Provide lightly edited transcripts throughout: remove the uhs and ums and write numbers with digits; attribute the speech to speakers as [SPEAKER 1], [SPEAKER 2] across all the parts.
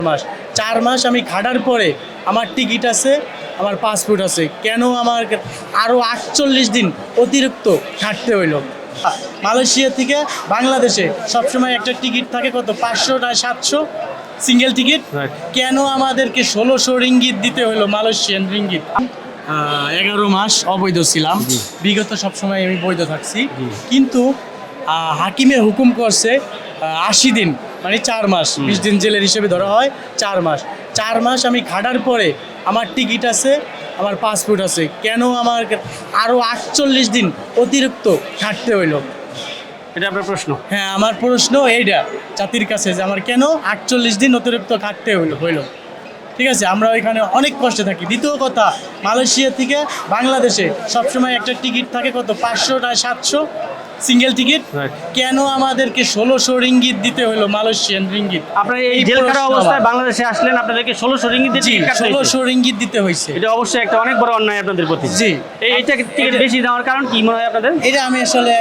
[SPEAKER 1] মাস 4 মাস আমি খাটার পরে আমার টিকিট আছে, আমার পাসপোর্ট আছে, কেন আমার আরও 48 দিন অতিরিক্ত খাটতে হইলো? মালয়েশিয়া থেকে বাংলাদেশে সবসময় একটা টিকিট থাকে কত, 500 না 700 সিঙ্গেল টিকিট। কেন আমাদেরকে 1600 রিঙ্গিত দিতে হলো, মালয়েশিয়ান রিঙ্গিত? 11 মাস অবৈধ ছিলাম, বিগত সবসময় আমি বৈধ থাকছি, কিন্তু হাকিমে হুকুম করছে 80 দিন, মানে 4 মাস, 20 দিন জেলের হিসেবে ধরা হয়। 4 মাস আমি খাটার পরে আমার টিকিট আছে, আমার পাসপোর্ট আছে, কেন আমার আরও 48 দিন অতিরিক্ত খাটতে হইলো?
[SPEAKER 2] এটা আপনার প্রশ্ন?
[SPEAKER 1] হ্যাঁ, আমার প্রশ্ন এইটা জাতির কাছে, যে আমার কেন 48 দিন অতিরিক্ত খাটতে হইলো। ঠিক আছে, আমরা ওইখানে অনেক কষ্টে থাকি। দ্বিতীয় কথা, মালয়েশিয়া থেকে বাংলাদেশে সবসময় একটা টিকিট থাকে কত, 500 না 700 সিঙ্গেল টিকিট। কেন আমাদেরকে 1600 রিঙ্গিত দিতে হলো, মালয়েশিয়ান রিঙ্গিত?
[SPEAKER 2] আপনারা এই জেল খাটা অবস্থায় বাংলাদেশে আসলেন, আপনাদেরকে 1600 রিঙ্গিত দিয়ে টিকিট কাটতে হয়েছে।
[SPEAKER 1] 1600 রিঙ্গিত দিতে হয়েছে।
[SPEAKER 2] এটা অবশ্যই একটা অনেক বড় অন্যায় আপনাদের প্রতি।
[SPEAKER 1] জি,
[SPEAKER 2] এইটা টিকিট বেশি দেওয়ার কারণ কি মনে হয় আপনাদের?
[SPEAKER 1] এটা আমি আসলে,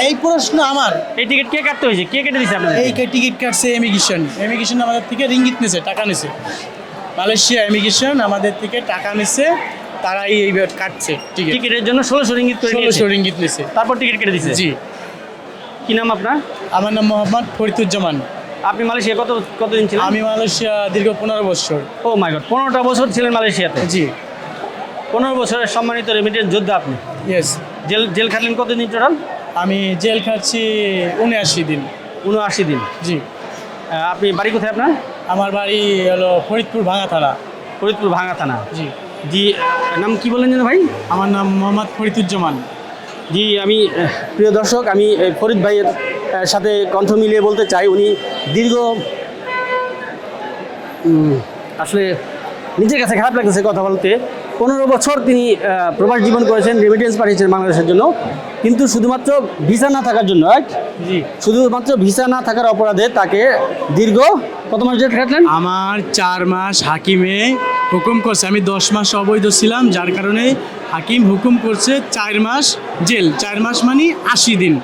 [SPEAKER 1] এই প্রশ্ন আমার,
[SPEAKER 2] এই টিকিট কে কাটতে হয়েছে, কে কেটে দিয়েছে আপনাদের?
[SPEAKER 1] এই টিকিট কাটছে ইমিগ্রেশন আমাদের থেকে রিঙ্গিত নিছে, টাকা নিছে। মালয়েশিয়া ইমিগ্রেশন আমাদের থেকে টাকা নিছে, তারাই এইবার কাটছে
[SPEAKER 2] টিকিটের জন্য 1600 রিঙ্গিত করে
[SPEAKER 1] 1600 রিঙ্গিত নিছে,
[SPEAKER 2] তারপর টিকিট কেটে দিয়েছে।
[SPEAKER 1] জি।
[SPEAKER 2] কি নাম আপনার?
[SPEAKER 1] আমার নাম মোহাম্মদ ফরিদুজ্জামান।
[SPEAKER 2] আপনি মালয়েশিয়া কতদিন ছিলেন?
[SPEAKER 1] আমি মালয়েশিয়া দীর্ঘ 15 বছর।
[SPEAKER 2] ও মাই গড, 15টা বছর ছিলেন মালয়েশিয়াতে?
[SPEAKER 1] জি।
[SPEAKER 2] 15 বছরের সম্মানিত রেমিটেন্স যোদ্ধা আপনি।
[SPEAKER 1] ইয়েস।
[SPEAKER 2] জেল খাটলেন কতদিন টোটাল?
[SPEAKER 1] আমি জেল খাচ্ছি 79 দিন।
[SPEAKER 2] 79 দিন।
[SPEAKER 1] জি।
[SPEAKER 2] আপনি বাড়ি কোথায় আপনার?
[SPEAKER 1] আমার বাড়ি হলো ফরিদপুর ভাঙা থানা।
[SPEAKER 2] ফরিদপুর ভাঙা থানা।
[SPEAKER 1] জি।
[SPEAKER 2] জি, নাম কি বললেন যেন ভাই?
[SPEAKER 1] আমার নাম মোহাম্মদ ফরিদুজ্জামান।
[SPEAKER 2] জি, আমি প্রিয় দর্শক, আমি ফরিদ ভাইয়ের সাথে কণ্ঠ মিলিয়ে বলতে চাই, উনি দীর্ঘ আসলে নিজের কাছে খারাপ লাগতেছে কথা বলতে, 15 বছর তিনি প্রবাস জীবন করেছেন, রেমিটেন্স পাঠিয়েছেন বাংলাদেশের জন্য, কিন্তু শুধুমাত্র ভিসা না থাকার জন্য, রাইট?
[SPEAKER 1] জি।
[SPEAKER 2] শুধুমাত্র ভিসা না থাকার অপরাধে তাকে দীর্ঘ কত মাস জেল খাটলেন?
[SPEAKER 1] আমার 4 মাস হাকিমে হুকুম করছে, আমি 10 মাস অবৈধ ছিলাম, যার কারণে হাকিম হুকুম করছে 4 মাস জেল। 4 মাস মানে 80 দিন।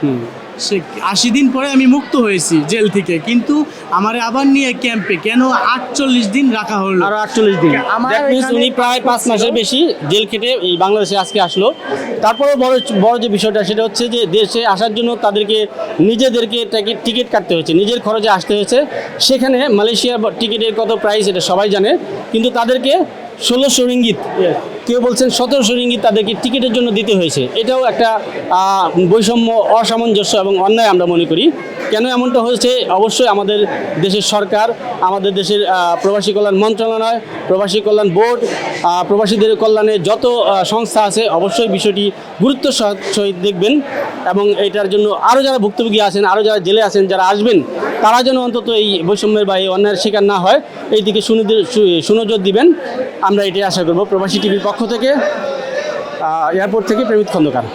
[SPEAKER 1] সে 80 দিন পরে আমি মুক্ত হয়েছি জেল থেকে, কিন্তু আমার আবার নিয়ে ক্যাম্পে কেন 48 দিন রাখা হলো?
[SPEAKER 2] আরো 48 দিন।
[SPEAKER 1] আমার
[SPEAKER 2] উনি প্রায় 5 মাসের বেশি জেল খেটে এই বাংলাদেশে আজকে আসলো। তারপরেও বড় যে বিষয়টা, সেটা হচ্ছে যে দেশে আসার জন্য তাদেরকে নিজেদেরকে টিকিট কাটতে হয়েছে, নিজের খরচে আসতে হয়েছে। সেখানে মালয়েশিয়ার টিকিটের কত প্রাইস এটা সবাই জানে, কিন্তু তাদেরকে 1600 রিঙ্গিত, কেউ বলছেন 1700 রিঙ্গিত তাদেরকে টিকিটের জন্য দিতে হয়েছে। এটাও একটা বৈষম্য, অসামঞ্জস্য এবং অন্যায় আমরা মনে করি। কেন এমনটা হয়েছে? অবশ্যই আমাদের দেশের সরকার, আমাদের দেশের প্রবাসী কল্যাণ মন্ত্রণালয়, প্রবাসী কল্যাণ বোর্ড, প্রবাসীদের কল্যাণে যত সংস্থা আছে, অবশ্যই বিষয়টি গুরুত্ব সহিত দেখবেন, এবং এটার জন্য আরও যারা ভুক্তভোগী আছেন, আরও যারা জেলে আছেন, যারা আসবেন, তারা যেন অন্তত এই বৈষম্যের বা এই অন্যায়ের শিকার না হয়, এই দিকে সুনজর দিবেন, আমরা এটাই আশা করব। প্রবাসী টিভির পক্ষ থেকে, এয়ারপোর্ট থেকে প্রেমিত খন্দকার।